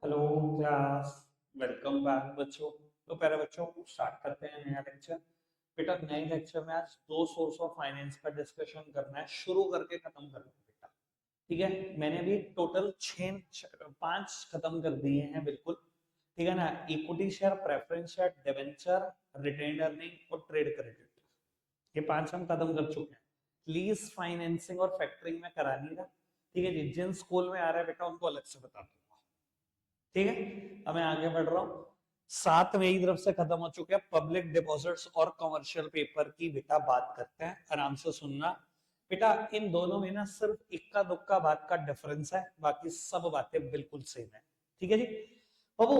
Hello class. Welcome back बच्चों। तो प्यारे बच्चों, स्टार्ट करते हैं नया लेक्चर। बेटा नए लेक्चर में आज दो सोर्स ऑफ फाइनेंस का डिस्कशन करना है, शुरू करके खत्म करना है बेटा। ठीक है, मैंने भी टोटल 5 खत्म कर दिए हैं बिल्कुल। ठीक है ना, equity share, preference share, debenture, retained earning और ट्रेड क्रेडिट, ये 5 हम खत्म कर चुके हैं। लीज फाइनेंसिंग और फैक्टरिंग में करा नहीं रहा। ठीक है जी, जिन स्कूल में आ रहा है बेटा उनको अलग से बता दूंगा। ठीक है, अब मैं आगे बढ़ रहा हूँ। 7 मेरी तरफ से खत्म हो चुके हैं पब्लिक डिपॉजिट्स और कमर्शियल पेपर की। बेटा बात करते हैं, आराम से सुनना बेटा। इन दोनों में ना सिर्फ इक्का दुक्का बात का डिफरेंस है, बाकी सब बातें बिल्कुल सेम है। ठीक है जी बाबू।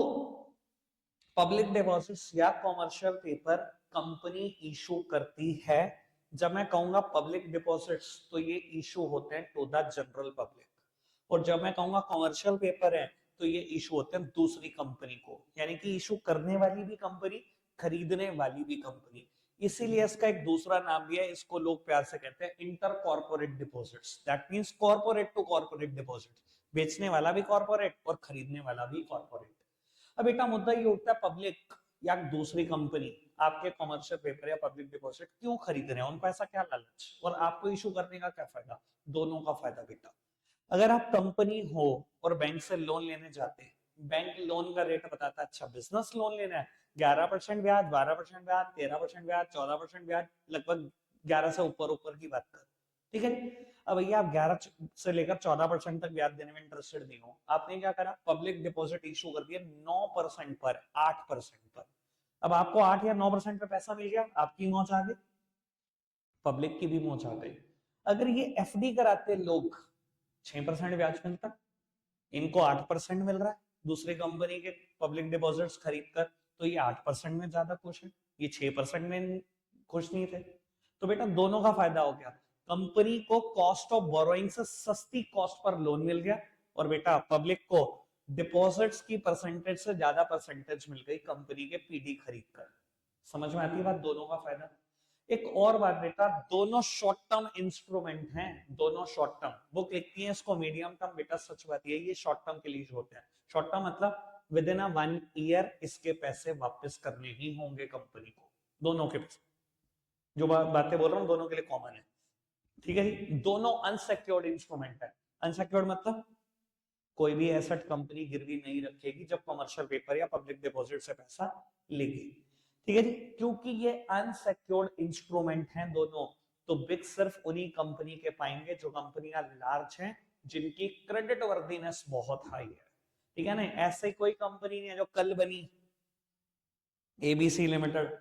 पब्लिक डिपॉजिट्स या कमर्शियल पेपर कंपनी इशू करती है। जब मैं कहूंगा पब्लिक डिपॉजिट्स तो ये इशू होते हैं टू द जनरल पब्लिक, और जब मैं कहूंगा कमर्शियल पेपर है तो ये इशू होते हैं दूसरी कंपनी को। यानी कि इशू करने वाली भी कंपनी, खरीदने वाली भी कंपनी। इसीलिए इसका एक दूसरा नाम भी है, इसको लोग प्यार से कहते हैं inter corporate deposits. That means corporate to corporate deposit, बेचने वाला भी कॉर्पोरेट और खरीदने वाला भी कॉर्पोरेट। अब बेटा मुद्दा ये उठता है, पब्लिक या दूसरी कंपनी आपके कमर्शियल पेपर या पब्लिक डिपॉजिट क्यों खरीद रहे हैं, उनको ऐसा क्या लालच, और आपको इशू करने का क्या फायदा? दोनों का फायदा बेटा। अगर आप कंपनी हो और बैंक से लोन लेने जाते हैं, बैंक लोन का रेट बताता है, अच्छा बिजनेस लोन लेना है 11% ब्याज, 12% ब्याज, 13% ब्याज, 14% ब्याज, लगभग 11 से ऊपर ऊपर की बात कर। ठीक है, अब भैया आप 11 से लेकर 14% तक ब्याज देने में इंटरेस्टेड नहीं हो, आपने क्या करा, पब्लिक डिपॉजिट इशू कर दिया 9% पर, 8% पर। अब आपको 8 या 9% पे पैसा मिल गया, आपकी मौज आ गई, पब्लिक की भी मौज आ गई। अगर ये एफडी कराते लोग, 6% ब्याज मिलता, इनको 8% मिल रहा है दूसरी कंपनी के पब्लिक डिपॉजिट्स खरीद कर, तो ये 8% में ज्यादा खुश है, ये 6% में खुश नहीं थे। तो बेटा दोनों का फायदा हो गया, कंपनी को कॉस्ट ऑफ बोरोइंग से सस्ती कॉस्ट पर लोन मिल गया, और बेटा पब्लिक को डिपॉजिट्स की परसेंटेज से ज्यादा परसेंटेज मिल गई कंपनी के पीडी खरीद कर। समझ में आती है बात, दोनों का फायदा। एक और बात बेटा, दोनों शॉर्ट टर्म इंस्ट्रूमेंट हैं, दोनों शॉर्ट टर्म। बुक लिखती है इसको मीडियम टर्म, बेटा सच बात ये शॉर्ट टर्म के लिए होते हैं। शॉर्ट टर्म मतलब विद इन 1 ईयर इसके पैसे वापस करने ही होंगे कंपनी को, दोनों के पैसे। जो बातें बोल रहा हूँ दोनों के लिए कॉमन है। ठीक है जी, दोनों अनसेक्योर्ड इंस्ट्रूमेंट है। अनसेक्योर्ड मतलब कोई भी एसेट कंपनी गिरवी नहीं रखेगी जब कमर्शियल पेपर या पब्लिक डिपॉजिट से पैसा लेगी। ठीक है जी, क्योंकि ये अनसेक्योर्ड इंस्ट्रूमेंट हैं दोनों, तो बिग सिर्फ उन्हीं कंपनी के पाएंगे जो कंपनियां लार्ज हैं, जिनकी क्रेडिट वर्दीनेस बहुत हाई है। ठीक है ना, ऐसे कोई कंपनी नहीं है जो कल बनी एबीसी लिमिटेड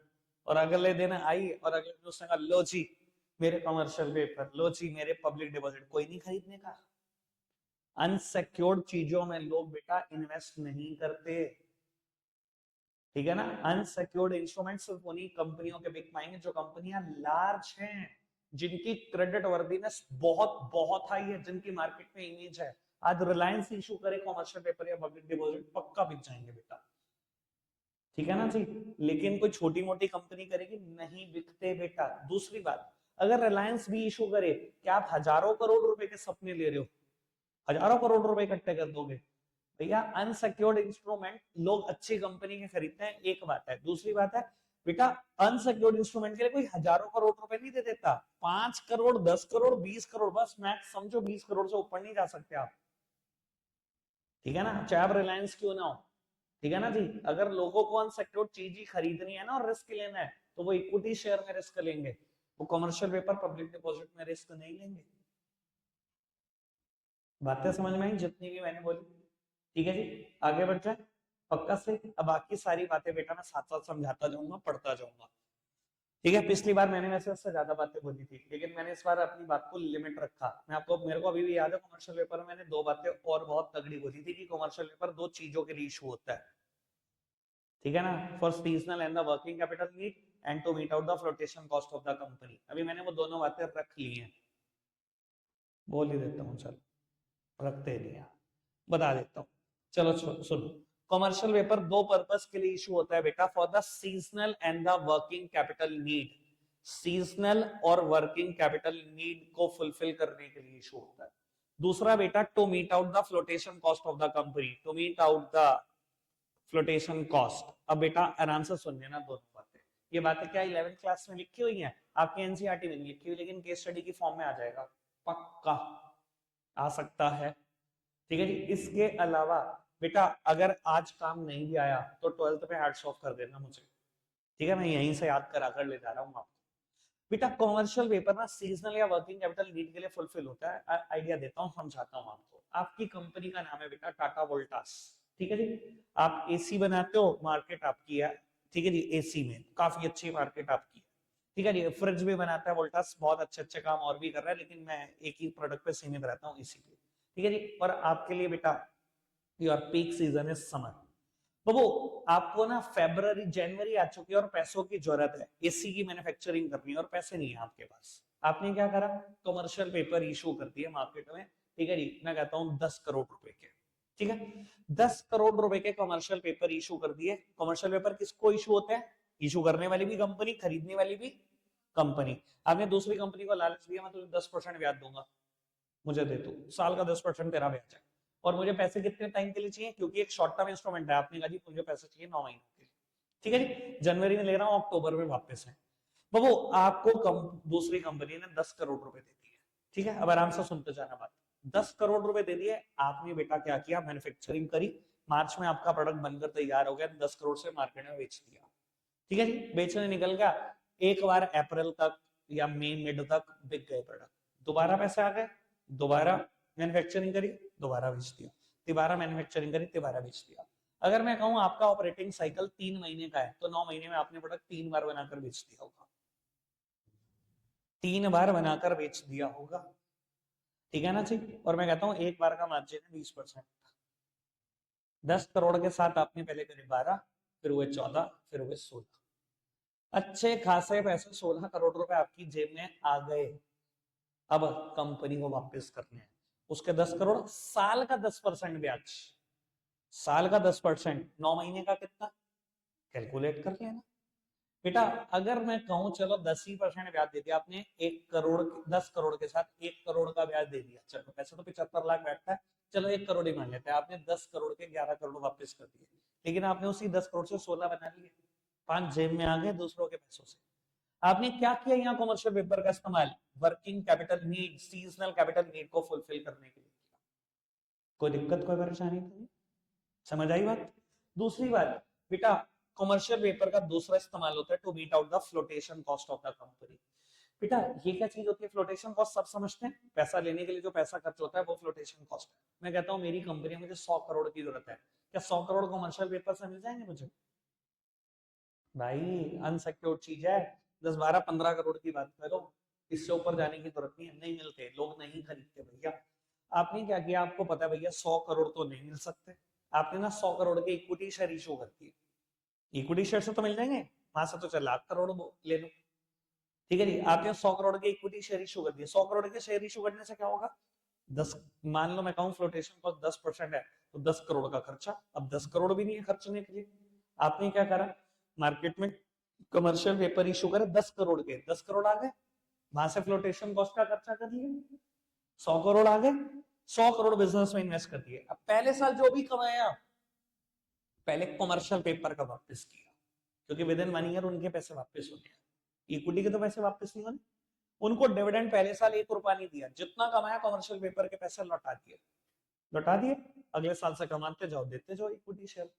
और अगले दिन आई और अगले दिन उसने कहा लो जी मेरे कमर्शियल पेपर, लो जी मेरे पब्लिक डिपॉजिट, कोई नहीं खरीदने का। अनसेक्योर्ड चीजों में लोग बेटा इन्वेस्ट नहीं करते। ठीक है ना, अनसेक्योर्ड इंस्ट्रूमेंट सिर्फ उन्हीं कंपनियों के बिक पाएंगे जो कंपनियां लार्ज हैं, जिनकी क्रेडिट वर्दीनेस बहुत बहुत हाई है, जिनकी मार्केट में इमेज है। आज रिलायंस इशू करे कमर्शियल पेपर या पब्लिक डिपॉजिट, पक्का बिक जाएंगे बेटा। ठीक है ना जी, लेकिन कोई छोटी मोटी कंपनी करेगी, नहीं बिकते बेटा। दूसरी बात, अगर रिलायंस भी इशू करे, क्या आप हजारों करोड़ रुपए के सपने ले रहे हो, हजारों करोड़ रुपए इकट्ठे कर दोगे? भैया अनसिक्योर्ड इंस्ट्रूमेंट लोग अच्छी कंपनी के खरीदते हैं, एक बात है। दूसरी बात है बेटा, अनसिक्योर्ड इंस्ट्रूमेंट के लिए कोई हजारों करोड़ रुपए नहीं दे देता, 5 करोड़, 10 करोड़, 20 करोड़, बस मैक्स समझो 20 करोड़ से ऊपर नहीं जा सकते आप। ठीक है ना, चाहे आप रिलायंस क्यों ना हो। ठीक है ना जी, अगर लोगों को अनसिक्योर्ड चीज ही खरीदनी है ना और रिस्क लेना है, तो वो इक्विटी शेयर में रिस्क लेंगे, वो कमर्शियल पेपर पब्लिक डिपॉजिट में रिस्क नहीं लेंगे। बातें समझ में आई जितनी भी मैंने बोली? ठीक है जी, आगे बढ़ जाए पक्का से। अब बाकी सारी बातें बेटा मैं साथ साथ समझाता जाऊंगा, पढ़ता जाऊंगा। ठीक है, पिछली बार मैंने वैसे उससे ज्यादा बातें बोली थी, लेकिन मैंने इस बार अपनी बात को लिमिट रखा। मैं आपको, मेरे को अभी भी याद है कमर्शियल पेपर में मैंने 2 बातें और बहुत तगड़ी बोली थी, कि कमर्शियल पेपर 2 चीजों के लिए इशू होता है। ठीक है ना, for seasonal and the working capital need and to meet out the flotation cost of the company. अभी मैंने वो दोनों बातें रख ली हैं, बोल ही देता हूँ, चलो रखते नहीं हैं, बता देता हूँ। चलो सुनो, कमर्शियल पेपर 2 पर्पस के लिए इशू होता है बेटा, for the seasonal and the working capital need. Seasonal और वर्किंग कैपिटल नीड को फुलफिल करने के लिए इशू होता है। दूसरा बेटा to meet out the flotation cost of the company, to meet out the flotation cost. अब बेटा आराम से सुन लेना दोनों बातें, ये बातें क्या 11th क्लास में लिखी हुई हैं, आपके एनसीईआरटी में नहीं लिखी हुई, लेकिन केस स्टडी की फॉर्म में आ जाएगा, पक्का आ सकता है। ठीक है जी। इसके अलावा बेटा अगर आज काम नहीं भी आया तो 12th में हैट्स ऑफ कर देना मुझे, ठीक है, मैं यहीं से याद करा कर ले जा रहा हूँ आपको। बेटा कॉमर्शियल पेपर ना सीजनल या वर्किंग कैपिटल नीड के लिए फुलफिल होता है। आइडिया देता हूँ, समझाता हूँ आपको। आपकी कंपनी का नाम है बेटा टाटा वोल्टास, ठीक है जी। आप एसी बनाते हो, मार्केट आपकी है, ठीक है जी, एसी में काफी अच्छी मार्केट आपकी है, ठीक है जी। फ्रिज भी बनाता है वोल्टास, बहुत अच्छे अच्छे काम और भी कर रहा है, लेकिन मैं एक ही प्रोडक्ट पे सीमित रहता हूँ, एसी पे, ठीक है जी। और आपके लिए बेटा your peak season is summer. बाबू आपको ना फरवरी जनवरी आ चुकी है और पैसों की जरूरत है, एसी की मैन्युफैक्चरिंग करनी है और पैसे नहीं है आपके पास। आपने क्या करा, कमर्शियल पेपर इशू कर दिए मार्केट में, ठीक है जी। मैं कहता हूँ 10 करोड़ रुपए के, ठीक है, 10 करोड़ रुपए के कमर्शियल पेपर इशू कर दिए। कमर्शियल पेपर किसको इशू होते हैं, इशू करने वाली भी कंपनी, खरीदने वाली भी कंपनी। आपने दूसरी कंपनी को लालच दिया, मैं तुझे 10% ब्याज दूंगा, मुझे दे तू, साल का 10% तेरा ब्याज है, और मुझे पैसे कितने टाइम के लिए चाहिए, क्योंकि एक शॉर्ट टर्म इंस्ट्रूमेंट है। आपने कहा जी मुझे पैसे चाहिए 9 महीनों के लिए, ठीक है जी, जनवरी में ले रहा हूँ, अक्टूबर में वापस है। वो आपको दूसरी कंपनी ने 10 करोड़ रुपए दे दिए, ठीक है। अब आराम से सुनते जाना बात। 10 करोड़ रुपए दे दिए, आपने बेटा क्या किया, मैन्युफैक्चरिंग करी, मार्च में आपका प्रोडक्ट बनकर तैयार हो गया, 10 करोड़ से मार्केट में बेच दिया, ठीक है जी। बेचने निकल गया, एक बार अप्रैल तक या मई मिड तक बिक गए प्रोडक्ट, दोबारा पैसे आ गए, दोबारा मैन्युफैक्चरिंग करी, दोबारा बेच दिया, दोबारा मैन्युफैक्चरिंग करी, दोबारा बेच दिया। अगर मैं कहूं आपका ऑपरेटिंग साइकिल 3 महीने का है, तो 9 महीने में आपने प्रोडक्ट 3 बार बनाकर बेच दिया होगा, 3 बार बनाकर बेच दिया होगा, ठीक है ना जी। और मैं कहता हूं एक बार का मार्जिन है 20%। 10 करोड़ के साथ आपने पहले करे 12, फिर हुए 14, फिर हुए 16, अच्छे खासे पैसे 16 करोड़ रुपए आपकी जेब में आ गए। अब कंपनी को वापस करने हैं उसके 10 करोड़, साल का 10% ब्याज, साल का 10%, 9 महीने का कितना, कैलकुलेट कर लेना बेटा। अगर मैं कहूं चलो 10% ब्याज दे दिया आपने, 1 करोड़, 10 करोड़ के साथ 1 करोड़ का ब्याज दे दिया, चलो पैसे तो 75 लाख बैठता है, चलो 1 करोड़ ही मान लेते हैं। आपने 10 करोड़ के 11 करोड़ वापस कर दिए, लेकिन आपने उसी 10 करोड़ से 16 बना लिए, 5 जेब में आ गए दूसरों के पैसों से। आपने क्या किया यहाँ कमर्शियल पेपर का इस्तेमाल, working capital need, seasonal capital need को फुलफिल करने के लिए किया। कोई दिक्कत कोई परेशानी तो नहीं, समझ आई बात। दूसरी बात बेटा, कमर्शियल पेपर का दूसरा इस्तेमाल होता है to meet out the flotation cost of the company. बेटा ये क्या चीज होती है फ्लोटेशन कॉस्ट, सब समझते हैं, पैसा लेने के लिए जो पैसा खर्च होता है वो फ्लोटेशन कॉस्ट है। मैं कहता हूँ मेरी कंपनी में मुझे 100 करोड़ की जरूरत है, क्या 100 करोड़ कमर्शियल पेपर से मिल जाएंगे मुझे, भाई अनसिक्योर्ड चीज है, 10 12 15 करोड़ की बात करो, इससे ऊपर जाने की जरूरत नहीं है, नहीं मिलते, लोग नहीं खरीदते भैया। आपने क्या किया, आपको पता है भैया 100 करोड़ तो नहीं मिल सकते, आपने ना 100 करोड़ के इक्विटी शेयर इशू कर दिए, इक्विटी शेयर से तो मिल जाएंगे, वहां से तो 4 लाख करोड़ ले लो, ठीक है जी। आपने 100 करोड़ के इक्विटी शेयर इशू कर दिए, 100 करोड़ के शेयर इशू करने से क्या होगा, 10, मान लो मैं कहूँ फ्लोटेशन कॉस्ट 10% है, तो 10 करोड़ का खर्चा, अब 10 करोड़ भी नहीं है खर्चने के लिए। आपने क्या करा, मार्केट में कमर्शियल पेपर इशू करे 10 करोड़ के, 10 करोड़ आ गए, वहां से फ्लोटेशन कॉस्ट का खर्चा कर लिया, 100 करोड़ आ गए, 100 करोड़ बिजनेस में इन्वेस्ट कर दिए। अब पहले साल जो भी कमाया पहले कमर्शियल पेपर का वापस किया, क्योंकि विद इन 1 ईयर उनके पैसे वापस होते हैं, इक्विटी के तो पैसे वापस नहीं होने, उनको डिविडेंड पहले साल 1 रुपया नहीं दिया, जितना कमाया कमर्शियल पेपर के पैसे लौटा दिए, लौटा दिए, अगले साल से कमाते जाओ, देते जाओ इक्विटी शेयर।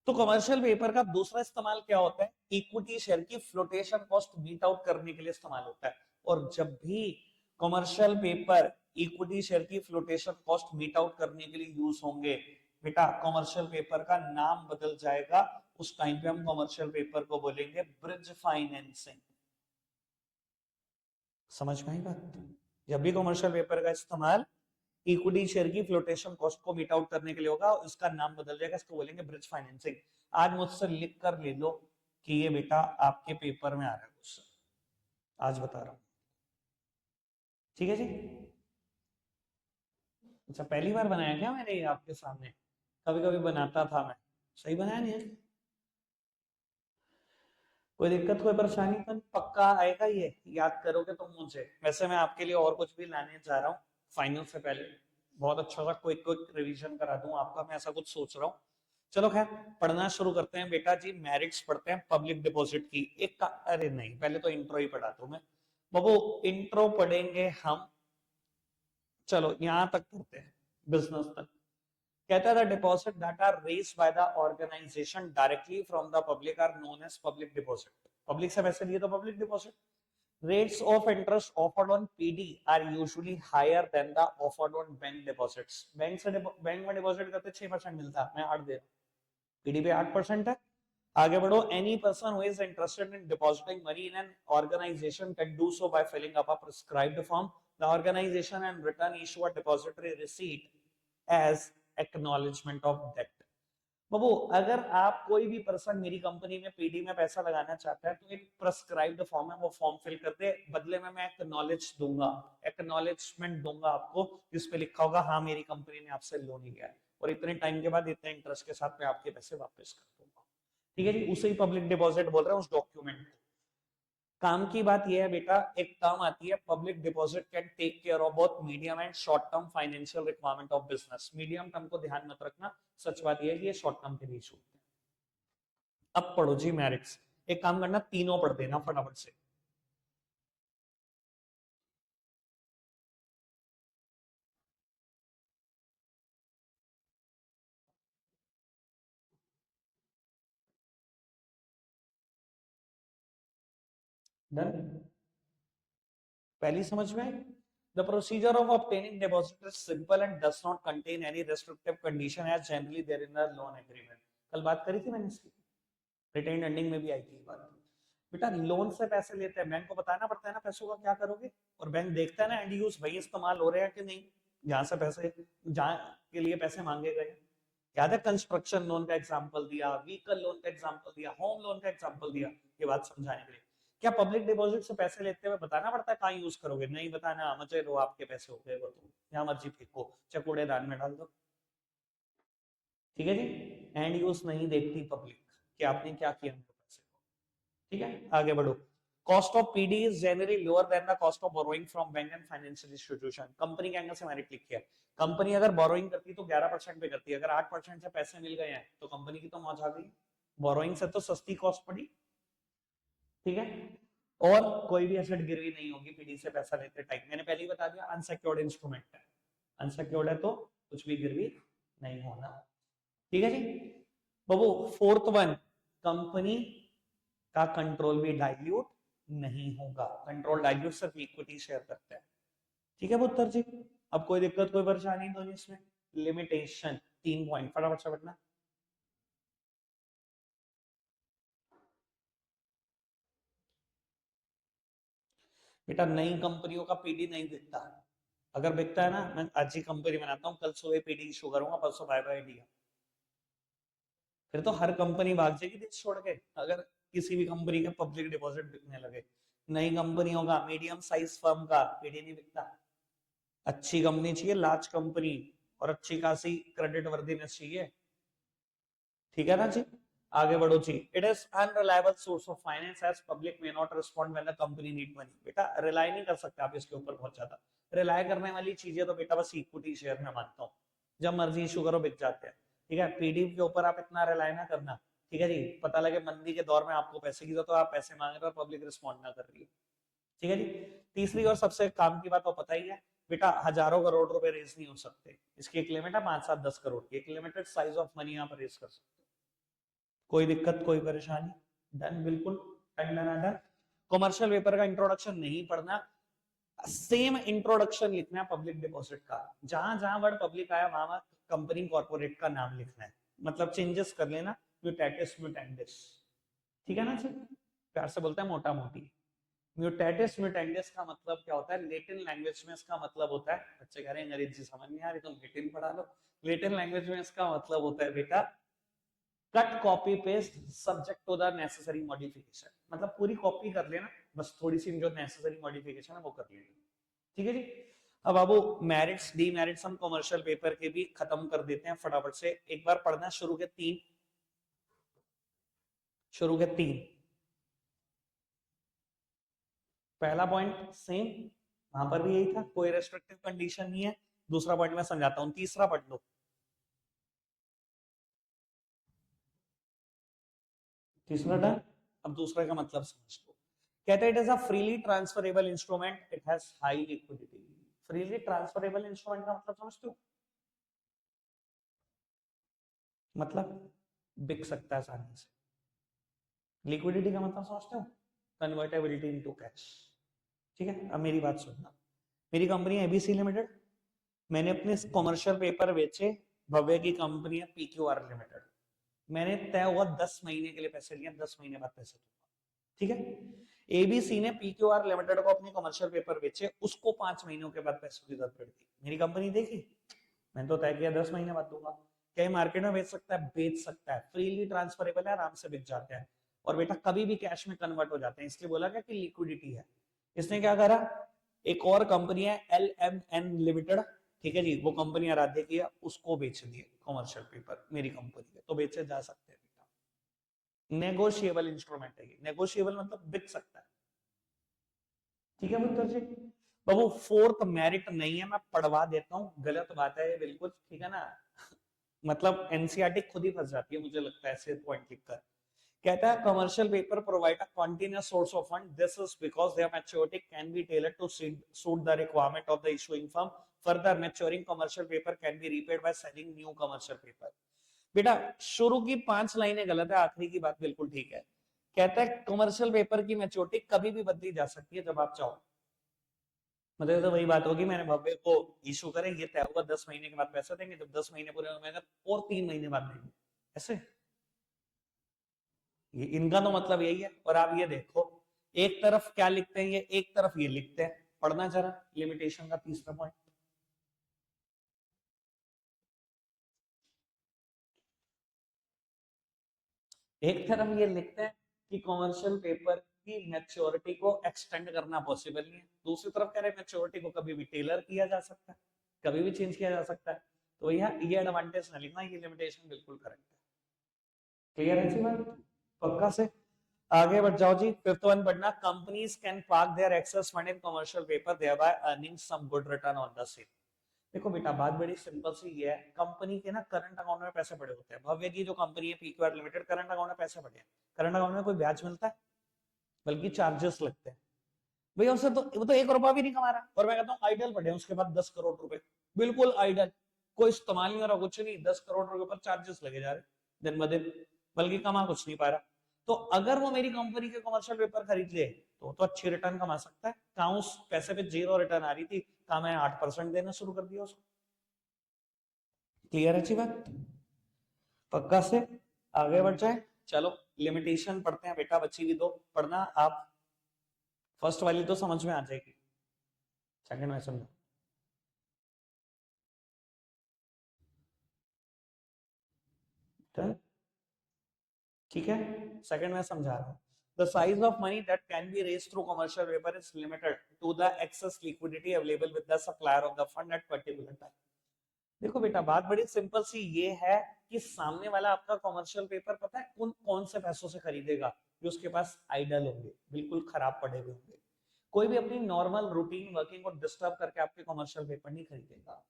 तो कमर्शियल पेपर का दूसरा इस्तेमाल क्या होता है, इक्विटी शेयर की फ्लोटेशन कॉस्ट मीट आउट करने के लिए इस्तेमाल होता है। और जब भी कमर्शियल पेपर इक्विटी शेयर की फ्लोटेशन कॉस्ट मीट आउट करने के लिए यूज होंगे बेटा, कमर्शियल पेपर का नाम बदल जाएगा, उस टाइम पे हम कमर्शियल पेपर को बोलेंगे ब्रिज फाइनेंसिंग। समझ में आई बात, जब भी कमर्शियल पेपर का इस्तेमाल इक्विटी शेयर की फ्लोटेशन कॉस्ट को मीट आउट करने के लिए होगा, इसका नाम बदल जाएगा, इसको बोलेंगे ब्रिज फाइनेंसिंग। आज मुझसे लिख कर ले लो कि ये बेटा आपके पेपर में आ रहा है क्वेश्चन, आज बता रहा हूं, ठीक है जी। अच्छा पहली बार बनाया क्या मैंने ये आपके सामने, कभी कभी बनाता था मैं, सही बनाया नहीं है, कोई दिक्कत कोई परेशानी तो नहीं, पक्का आएगा ये, याद करोगे तुम मुझे। वैसे मैं आपके लिए और कुछ भी लाने जा रहा हूँ, फाइनल से पहले बहुत अच्छा सा क्विक क्विक रिवीजन करा दूं आपका, मैं ऐसा कुछ सोच रहा हूँ। चलो खैर पढ़ना शुरू करते हैं बेटा जी। मेरिट्स पढ़ते हैं पब्लिक डिपॉजिट की। अरे नहीं, पहले तो इंट्रो ही पढ़ा दूं मैं बाबू। इंट्रो पढ़ेंगे हम, चलो यहां तक पढ़ते हैं, बिजनेस तक। कहता है deposit that are raised by the organisation directly from the public are known as public deposit. Public से पैसे लिए तो public deposit. Rates of interest offered on PD are usually higher than the offered on bank deposits. Bank में deposit करते 6% मिलता है, मैं 8 दे रहा हूँ, पीडी पे 8% है। आगे बढ़ो। Any person who is interested in depositing money in an organization can do so by filling up a prescribed form. The organization and return issue a depository receipt as acknowledgement of debt. बाबू अगर आप कोई भी person मेरी company में PD में पैसा लगाना चाहता है तो एक प्रेस्क्राइब्ड फॉर्म है, वो फॉर्म फिल कर दे, बदले में मैं एक्नॉलेज दूंगा, एक्नॉलेजमेंट दूंगा आपको, जिसपे लिखा होगा हाँ मेरी कंपनी ने आपसे लोन लिया है और इतने टाइम के बाद इतने इंटरेस्ट के साथ मैं आपके पैसे वापस कर दूंगा। ठीक है जी, उसे ही पब्लिक डिपॉजिट बोल रहे हैं, उस डॉक्यूमेंट को। काम की बात यह है बेटा, एक टर्म आती है public deposit can take care of both medium and short term financial requirement of business. Medium term को ध्यान मत रखना, सच बात यह है कि ये शॉर्ट टर्म के लिए इशू होते हैं। अब पढ़ो जी मेरिट्स। एक काम करना, तीनों पढ़ देना फटाफट से। डन, पहली समझ में आई? The procedure of obtaining deposit is simple and does not contain any restrictive condition as generally there in the loan agreement. कल बात करी थी मैंने इसकी, रिटेन एंडिंग में भी आई थी बात। बेटा लोन से पैसे लेते हैं, बैंक को बताना पड़ता है ना पैसों का क्या करोगे, और बैंक देखता है ना एंड यूज भाई इस्तेमाल हो रहे हैं कि नहीं, जहां से पैसे, जहां के लिए पैसे मांगे गए। याद है कंस्ट्रक्शन लोन का एग्जांपल दिया, व्हीकल लोन का एग्जांपल दिया, होम लोन का एग्जांपल दिया, ये बात समझाने के लिए। क्या पब्लिक डिपॉजिट से पैसे लेते हुए बताना पड़ता है कहाँ यूज करोगे? नहीं बताना, मजे लो, आपके पैसे हो गए वो तो यहाँ मर्जी फेंको, चाहे कूड़ेदान में डाल दो। ठीक है जी, एंड यूज नहीं देखती पब्लिक कि आपने क्या किया पैसे को। ठीक है, आगे बढ़ो। Cost of PD is generally lower than the cost of borrowing from bank and financial institution. Company के एंगल से मेरिट लिखी है। कंपनी अगर बोरोइंग करती तो 11% पे करती है, अगर 8% से पैसे मिल गए हैं तो कंपनी की तो मौज आ गई, बोरोइंग से तो सस्ती कॉस्ट पड़ी। ठीक है, और कोई भी एसेट गिरवी नहीं होगी पीडी से पैसा लेते टाइम, मैंने पहले ही बता दिया अनसिक्योर्ड इंस्ट्रूमेंट है, अनसिक्योर्ड है तो कुछ भी गिरवी नहीं होना। ठीक है जी बाबू। फोर्थ वन, कंपनी का कंट्रोल भी डाइल्यूट नहीं होगा, कंट्रोल डाइल्यूट सिर्फ इक्विटी शेयर करते हैं। ठीक है पुत्र जी, अब कोई दिक्कत कोई परेशानी तो नहीं इसमें? लिमिटेशन 3 पॉइंट फटाफट से पढ़ना। बेटा नई कंपनियों का पीडी नहीं दिखता, अगर बिकता है ना मैं आज ही कंपनी बनाता हूँ, कल सुबह पीडी इशू करूंगा, परसों बाय बाय इंडिया। फिर तो हर कंपनी भाग जाएगी देश छोड़ के अगर किसी भी कंपनी का पब्लिक डिपॉजिट बिकने लगे। नई कंपनियों का, मीडियम साइज फर्म का पीडी नहीं बिकता। अच्छी कंपनी चाहिए, लार्ज कंपनी, और अच्छी खासी क्रेडिट वर्दीनेस चाहिए। ठीक है ना जी, आगे बढ़ो जी। It is unreliable source of finance as public may not respond when the company need money. बेटा रिलाई नहीं कर सकते आप इसके ऊपर बहुत ज्यादा। रिलाई करने वाली चीजें तो बेटा बस इक्विटी शेयर में मानता हूँ, जब मर्जी इशू करो बिक जाते हैं। ठीक है, पीडी के ऊपर आप इतना रिलाई ना करना। ठीक है जी, पता लगे मंदी के दौर में आपको पैसे की जरूरत तो आप पैसे मांग रहे हो, पब्लिक रिस्पॉन्ड ना कर रही है। ठीक है जी, तीसरी और सबसे काम की बात तो पता ही है बेटा, हजारों करोड़ रुपए रेस नहीं हो सकते, इसकी एक लिमिट है 5 7 10 करोड़ की, एक लिमिटेड साइज ऑफ मनी आप रेस कर सकते हो। कोई दिक्कत कोई परेशानी? डन, बिल्कुल डन। कॉमर्शियल पेपर का इंट्रोडक्शन नहीं पढ़ना, सेम इंट्रोडक्शन लिखना है पब्लिक डिपॉजिट का, जहां जहां वर्ड पब्लिक आया वहां कंपनी कॉर्पोरेट का नाम लिखना है, मतलब चेंजेस कर लेना, म्यूटेटिस म्यूटेंडिस। ठीक है ना जी, प्यार से बोलते हैं मोटा मोटी। म्यूटेटिस म्यूटेंडिस का मतलब क्या होता है? लेटिन लैंग्वेज में इसका मतलब होता है, बच्चे कह रहे हैं अंग्रेजी समझ नहीं आ रही तो लेटिन पढ़ा लो। लेटिन लैंग्वेज में इसका मतलब होता है बेटा cut copy paste subject to the necessary modification, मतलब पूरी कॉपी कर लेना, बस थोड़ी सी जो नेसेसरी मॉडिफिकेशन है वो कर लेना। ठीक है जी, अब बाबू मेरिट्स डी मेरिट्स हम कॉमर्शियल पेपर के भी खत्म कर देते हैं फटाफट से। एक बार पढ़ना शुरू के तीन, शुरू के तीन। पहला पॉइंट सेम, वहां पर भी यही था, कोई रेस्ट्रिक्टिव कंडीशन नहीं है। दूसरा पॉइंट मैं समझाता हूँ, तीसरा पढ़ लो। तीसरा डन। अब दूसरे का मतलब समझ लो। कहते हैं it is a freely transferable instrument, it has high liquidity. Freely transferable instrument का मतलब समझते हो? मतलब बिक सकता है आसानी से। लिक्विडिटी का मतलब समझते हो? Convertibility into cash. ठीक है, अब मेरी बात सुनना। मेरी कंपनी है एबीसी लिमिटेड, मैंने अपने कमर्शियल पेपर बेचे, भव्य की कंपनी है पीक्यूआर लिमिटेड। मैंने तय हुआ 10 महीने के लिए पैसे लिए, 10 महीने बाद पैसे दूंगा। ठीक है, एबीसी ने पीक्यूआर लिमिटेड को अपने कमर्शियल पेपर बेचे, उसको 5 महीनों के बाद पैसों की जरूरत पड़ी। मेरी कंपनी देखी, मैंने तो तय किया 10 महीने बाद दूंगा। क्या मार्केट में बेच सकता है? बेच सकता है, फ्रीली ट्रांसफरेबल है, आराम से बिक जाते हैं। और बेटा कभी भी कैश में कन्वर्ट हो जाते हैं, इसलिए बोला गया कि लिक्विडिटी है। इसने क्या करा, एक और कंपनी है LMN लिमिटेड, ठीक है जी, वो कंपनी आराध्य की है, उसको बेच दिए कमर्शियल पेपर मेरी कंपनी के, तो बेचे जा सकते हैं बेटा। नेगोशिएबल इंस्ट्रूमेंट है ये, नेगोशिएबल मतलब बिक सकता है। ठीक है मित्र जी। बाबू फोर्थ मेरिट नहीं है, मैं पढ़वा देता हूँ, गलत बात है ये बिल्कुल, ठीक है ना। मतलब एनसीईआरटी खुद ही फंस जाती है मुझे लगता है ऐसे पॉइंट लिखकर। कहता है commercial paper provide a continuous source of fund, this is because their maturity can be tailored to suit the requirement of the issuing firm. Further maturing commercial paper can be repaid by selling new commercial paper. बेटा शुरू की 5 लाइनें गलत है, आखिरी की बात बिल्कुल ठीक है। कहता है कमर्शियल पेपर की मैच्योरिटी कभी भी बदली जा सकती है जब आप चाहो। मतलब तो वही बात होगी, मैंने भव्य को इशू करे, ये तय होगा 10 महीने के बाद पैसा देंगे, जब 10 महीने पूरे होंगे और 3 महीने बाद देंगे, ऐसे। ये इनका तो मतलब यही है। और आप ये देखो, एक तरफ क्या लिखते हैं ये, एक तरफ ये लिखते हैं, पढ़ना जरा लिमिटेशन का तीसरा पॉइंट। एक तरफ ये लिखते हैं कि कमर्शियल पेपर की मैच्योरिटी को एक्सटेंड करना पॉसिबल नहीं है, दूसरी तरफ कह रहे हैं मैच्योरिटी को कभी भी टेलर किया जा सकता है, कभी भी चेंज किया जा सकता है। तो भैया ये एडवांटेज ना लिखना, ये लिमिटेशन बिल्कुल करेक्ट है। क्लियर है जी बात, पक्का से। आगे बढ़ जाओ जी, फिफ्थ वन पढ़ना, companies can park their excess fund in commercial paper thereby earning some good return on the same. देखो बेटा बात बड़ी सिंपल सी ये है, कंपनी के ना करंट अकाउंट में पैसे पड़े होते हैं। भव्य की जो कंपनी है पीक्यूआर लिमिटेड, करंट अकाउंट में पैसे पड़े हैं। करंट अकाउंट में कोई ब्याज मिलता है? बल्कि चार्जेस लगते हैं। भैया उससे तो वो तो 1 रुपया भी नहीं कमा रहा, और मैं कहता हूँ आइडल पड़े हैं उसके बाद 10 करोड़ रुपए, बिल्कुल आइडल, कोई इस्तेमाल नहीं हो रहा, कुछ नहीं, 10 करोड़ रुपए पर चार्जेस लगे जा रहे दिन ब दिन, बल्कि कमा कुछ नहीं पा रहा। तो अगर वो मेरी कंपनी के कमर्शियल पेपर खरीद ले तो अच्छी रिटर्न कमा सकता है। कहा उस पैसे पे 0 रिटर्न आ रही थी, कहा मैं 8% देना शुरू कर दिया उसको। क्लियर है अच्छी बात, पक्का से। आगे बढ़ जाए, चलो लिमिटेशन पढ़ते हैं बेटा, बच्ची भी दो पढ़ना आप। फर्स्ट वाली तो समझ में आ जाएगी, सेकंड में समझो। ठीक है, सेकंड में समझा रहा हूं। The size of money that can be raised through commercial paper is limited to the excess liquidity available with the supplier of the fund at particular time. देखो बेटा बात बड़ी सिंपल सी ये है कि सामने वाला आपका कमर्शियल पेपर पता है कौन से पैसों से खरीदेगा? जो उसके पास आइडल होंगे, बिल्कुल खराब पड़े हुए होंगे। कोई भी अपनी नॉर्मल रूटीन वर्किंग को डिस्टर्ब करके आपके कमर्शियल पेपर नहीं खरीदेगा।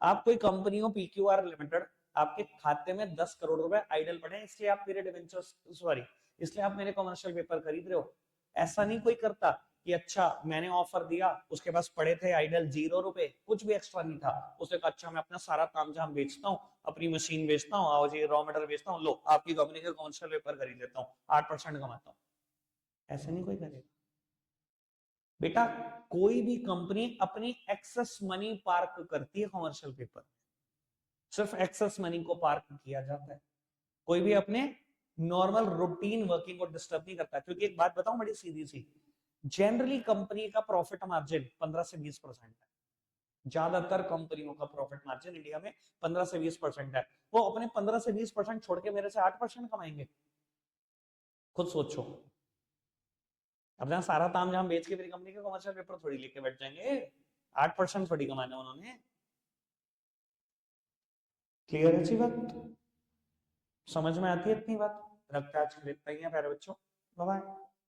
आप कोई कंपनी हो पीक्यूआर लिमिटेड, आपके खाते में 10 करोड़ रुपए आइडल पड़े हैं, इसलिए आप मेरे डिवेंचर्स, सॉरी, इसलिए आप मेरे कमर्शियल पेपर खरीद रहे हो। ऐसा नहीं कोई करता कि अच्छा मैंने ऑफर दिया, उसके पास पड़े थे आइडल 0 रुपए, कुछ भी एक्स्ट्रा नहीं था, उसने कहा अच्छा मैं अपना सारा काम झाम बेचता हूँ, अपनी मशीन बेचता हूँ, आओ जी रॉ मटेरियल बेचता हूँ, लो आपकी कंपनी के कमर्शियल पेपर खरीद लेता हूँ, 8% कमाता हूँ। ऐसे नहीं कोई करेगा बेटा। कोई भी कंपनी अपनी एक्सेस मनी पार्क करती है कमर्शियल पेपर, सिर्फ एक्सेस मनी को पार्क किया जाता है, कोई भी अपने नॉर्मल रूटीन वर्किंग को डिस्टर्ब नहीं करता। क्योंकि एक बात बताऊं बड़ी सीधी सी, जनरली कंपनी का प्रॉफिट मार्जिन 15 से 20% है। ज्यादातर कंपनियों का प्रॉफिट मार्जिन इंडिया में 15 से 20% है। वो अपने 15 से 20% छोड़ के मेरे से 8% कमाएंगे? खुद सोचो। अब जहां सारा ताम झाम बेच के मेरी कंपनी के कमर्शियल पेपर थोड़ी लेके बैठ जाएंगे, 8% थोड़ी कमाना उन्होंने। क्लियर है अच्छी बात, समझ में आती है इतनी बात? रखता है आज के लिए इतना ही है प्यारे बच्चों, बाय बाय।